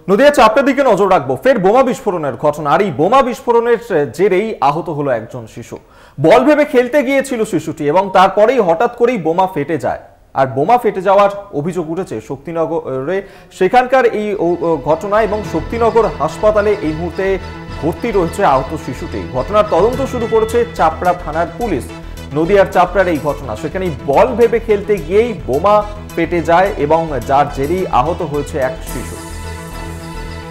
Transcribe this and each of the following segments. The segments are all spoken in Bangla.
নদিয়া চাপটার দিকে নজর রাখবো। ফের বোমা বিস্ফোরণের ঘটনা, আর এই বোমা বিস্ফোরণের জেরেই আহত হলো একজন শিশু। বল ভেবে খেলতে গিয়েছিল শিশুটি এবং তারপরেই হঠাৎ করেই বোমা ফেটে যায়। আর বোমা ফেটে যাওয়ার অভিযোগ উঠেছে শক্তিনগরে, সেখানকার এই ঘটনা, এবং শক্তিনগর হাসপাতালে এই মুহূর্তে ভর্তি রয়েছে আহত শিশুটি। ঘটনার তদন্ত শুরু করেছে চাপড়া থানার পুলিশ। নদিয়ার চাপড়ার এই ঘটনা, সেখানে বল ভেবে খেলতে গিয়েই বোমা ফেটে যায় এবং যার জেরেই আহত হয়েছে এক শিশু।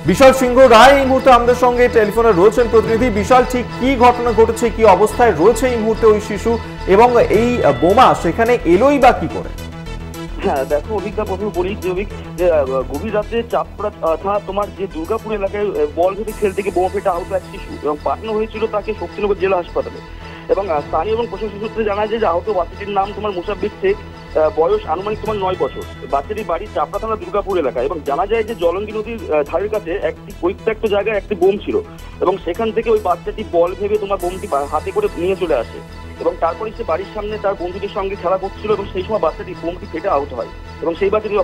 বিশাল সিংহ রায় এই মুহূর্তে আমাদের সঙ্গে টেলিফোনে রয়েছেন প্রতিনিধি। বিশাল, ঠিক কি ঘটনা ঘটেছে, কি অবস্থায় রয়েছে এই মুহূর্তে ওই শিশু, এবং এই বোমা সেখানে এলোই বা কি করে? হ্যাঁ দেখো অভিজ্ঞতা, প্রথমে বলি যে গভীর রাতে চাপড়া থানা তোমার যে দুর্গাপুর এলাকায় বল ভেবে খেলতে গিয়ে বোমা ফেটে আহত এক শিশু এবং পাঠানো হয়েছিল তাকে শক্তিনগর জেলা হাসপাতালে। এবং স্থানীয় এবং প্রশাসন সূত্রে জানা যায় যে আহত বাচ্চাটির নাম তোমার মুসাব্বির শেখ, বয়স আনুমানিক তোমার 9 বছর। বাচ্চাটির বাড়ি চাপড়া থানা দুর্গাপুর এলাকায়। এবং জানা যায় যে জলঙ্গি নদীর ধারের কাছে একটি পরিত্যক্ত জায়গায় একটি বোম ছিল এবং সেখান থেকে ওই বাচ্চাটি বল ভেবে তোমার বোমটি হাতে করে নিয়ে চলে আসে এবং তারপরে সে বাড়ির সামনে তার বন্ধুদের সঙ্গে খেলা করছিল এবং সেই সময় বাচ্চাটি বোমটি ফেটে আহত হয় এবং সেই বাচ্চাটি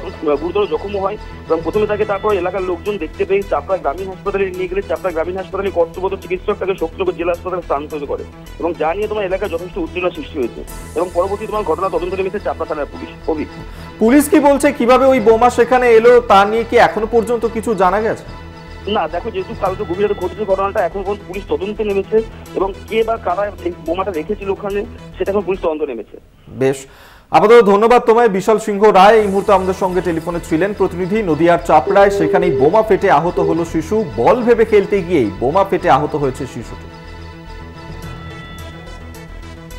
গুরুতর জখমও হয়। এবং প্রথমে তাকে তারপর এলাকার লোকজন দেখতে পেয়ে চাপড়া গ্রামীণ হাসপাতালে নিয়ে গেলে চাপড়া গ্রামীণ হাসপাতালে কর্তব্যরত চিকিৎসক তাকে শক্তিনগর জেলা হাসপাতালে স্থানান্তরিত করে এবং যা নিয়ে তোমার এলাকায় যথেষ্ট উত্তেজনা সৃষ্টি হয়েছে এবং পরবর্তী তোমার ঘটনা তদন্ত নেমেছে চাপড়া থানার পুলিশ। পুলিশ কি বলছে, কিভাবে ওই বোমা সেখানে এলো তা নিয়ে কি এখনো পর্যন্ত কিছু জানা গেছে? না দেখো, যেহেতু কালকে গভীর রাতে ঘটেছে ঘটনাটা, এখন পর্যন্ত পুলিশ তদন্তে নেমেছে এবং কে বা কারা এই বোমাটা রেখেছিল ওখানে সেটা এখন পুলিশ তদন্ত নেমেছে। বেশ, আপাতত ধন্যবাদ তোমায়। বিশাল সিংহ রায় এই মুহূর্তে আমাদের সঙ্গে টেলিফোনে ছিলেন প্রতিনিধি। নদিয়ার চাপড়ায় সেখানেই বোমা ফেটে আহত হলো শিশু। বল ভেবে খেলতে গিয়েই বোমা ফেটে আহত হয়েছে শিশুটি।